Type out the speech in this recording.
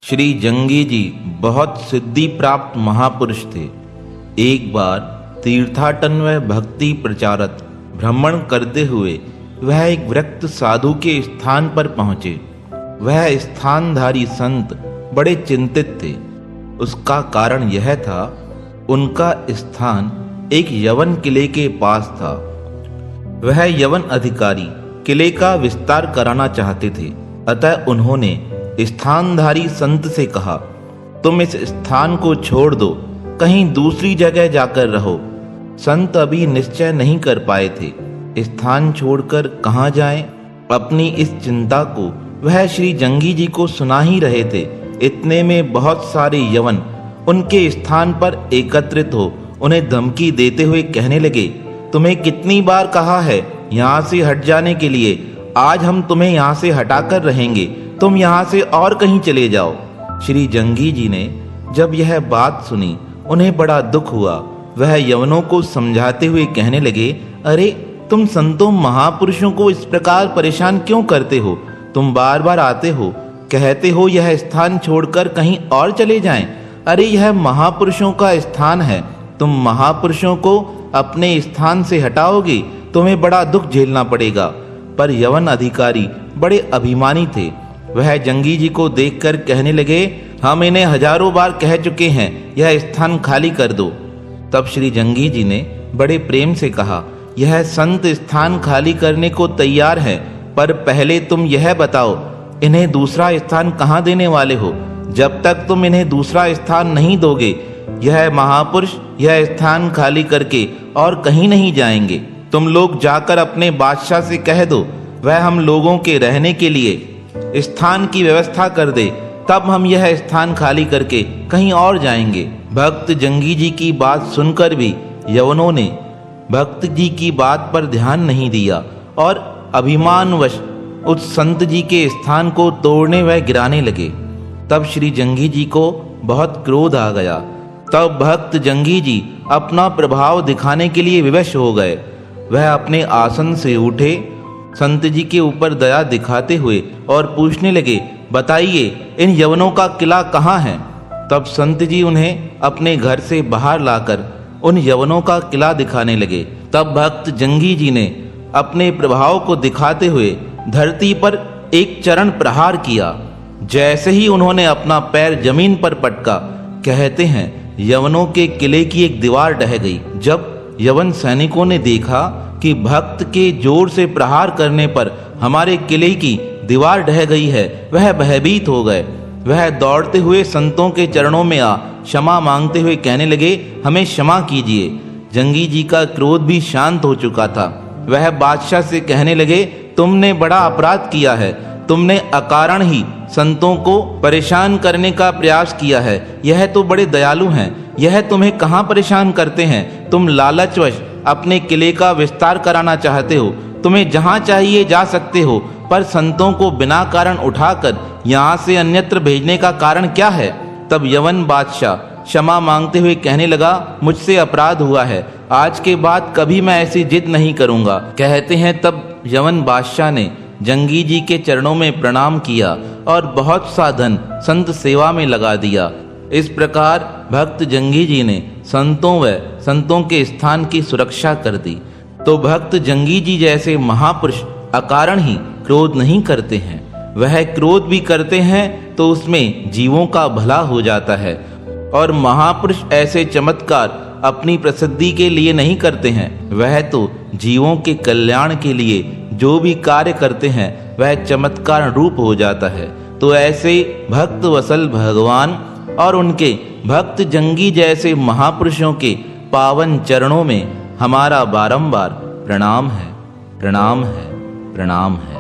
श्री जंगी जी बहुत सिद्धि प्राप्त महापुरुष थे। एक बार तीर्थाटन व भक्ति प्रचारक भ्रमण करते हुए वह एक वृक्त साधु के स्थान पर पहुँचे। वह स्थानधारी संत बड़े चिंतित थे। उसका कारण यह था, उनका स्थान एक यवन किले के पास था। वह यवन अधिकारी किले का विस्तार कराना चाहते थे। अतः उन्होंने स्थानधारी संत से कहा, तुम इस स्थान को छोड़ दो, कहीं दूसरी जगह जाकर रहो। संत अभी निश्चय नहीं कर पाए थे, स्थान छोड़कर कहाँ जाएं। अपनी इस चिंता को वह श्री जंगी जी को सुना ही रहे थे। इतने में बहुत सारे यवन उनके स्थान पर एकत्रित हो उन्हें धमकी देते हुए कहने लगे, तुम्हें कितनी बार कहा है यहाँ से हट जाने के लिए। आज हम तुम्हें यहाँ से हटाकर रहेंगे, तुम यहाँ से और कहीं चले जाओ। श्री जंगी जी ने जब यह बात सुनी उन्हें बड़ा दुख हुआ। वह यवनों को समझाते हुए कहने लगे, अरे तुम संतों महापुरुषों को इस प्रकार परेशान क्यों करते हो। तुम बार बार आते हो, कहते हो यह स्थान छोड़कर कहीं और चले जाएं। अरे यह महापुरुषों का स्थान है, तुम महापुरुषों को अपने स्थान से हटाओगे, तुम्हें बड़ा दुख झेलना पड़ेगा। पर यवन अधिकारी बड़े अभिमानी थे। वह जंगी जी को देखकर कहने लगे, हम इन्हें हजारों बार कह चुके हैं यह स्थान खाली कर दो। तब श्री जंगी जी ने बड़े प्रेम से कहा, यह संत स्थान खाली करने को तैयार है, पर पहले तुम यह बताओ इन्हें दूसरा स्थान कहाँ देने वाले हो। जब तक तुम इन्हें दूसरा स्थान नहीं दोगे, यह महापुरुष यह स्थान खाली करके और कहीं नहीं जाएंगे। तुम लोग जाकर अपने बादशाह से कह दो वह हम लोगों के रहने के लिए स्थान की व्यवस्था कर दे, तब हम यह स्थान खाली करके कहीं और जाएंगे। भक्त जंगी जी की बात सुनकर भी यवनों ने भक्त जी की बात पर ध्यान नहीं दिया और अभिमानवश उस संत जी के स्थान को तोड़ने व गिराने लगे। तब श्री जंगी जी को बहुत क्रोध आ गया। तब भक्त जंगी जी अपना प्रभाव दिखाने के लिए विवश हो गए। वह अपने आसन से उठे, संत जी के ऊपर दया दिखाते हुए और पूछने लगे, बताइए इन यवनों का किला कहाँ है। तब संत जी उन्हें अपने घर से बाहर लाकर उन यवनों का किला दिखाने लगे। तब भक्त जंगी जी ने अपने प्रभाव को दिखाते हुए धरती पर एक चरण प्रहार किया। जैसे ही उन्होंने अपना पैर जमीन पर पटका, कहते हैं यवनों के किले की एक दीवार ढह गई। जब यवन सैनिकों ने देखा कि भक्त के जोर से प्रहार करने पर हमारे किले की दीवार ढह गई है, वह भयभीत हो गए। वह दौड़ते हुए संतों के चरणों में आ क्षमा मांगते हुए कहने लगे, हमें क्षमा कीजिए। जंगी जी का क्रोध भी शांत हो चुका था। वह बादशाह से कहने लगे, तुमने बड़ा अपराध किया है, तुमने अकारण ही संतों को परेशान करने का प्रयास किया है। यह तो बड़े दयालु हैं, यह तुम्हें कहाँ परेशान करते हैं। तुम लालचवश अपने किले का विस्तार कराना चाहते हो, तुम्हें जहाँ चाहिए जा सकते हो, पर संतों को बिना कारण उठाकर यहाँ से अन्यत्र भेजने का कारण क्या है। तब यवन बादशाह क्षमा मांगते हुए कहने लगा, मुझसे अपराध हुआ है, आज के बाद कभी मैं ऐसी जिद नहीं करूँगा। कहते हैं तब यवन बादशाह ने जंगी जी के चरणों में प्रणाम किया और बहुत सा धन संत सेवा में लगा दिया। इस प्रकार भक्त जंगी जी ने संतों व संतों के स्थान की सुरक्षा कर दी। तो भक्त जंगी जी जैसे महापुरुष अकारण ही क्रोध नहीं करते हैं। वह क्रोध भी करते हैं तो उसमें जीवों का भला हो जाता है। और महापुरुष ऐसे चमत्कार अपनी प्रसिद्धि के लिए नहीं करते हैं, वह तो जीवों के कल्याण के लिए जो भी कार्य करते हैं वह चमत्कार रूप हो जाता है। तो ऐसे भक्त वसल भगवान और उनके भक्त जंगी जैसे महापुरुषों के पावन चरणों में हमारा बारंबार प्रणाम है, प्रणाम है, प्रणाम है।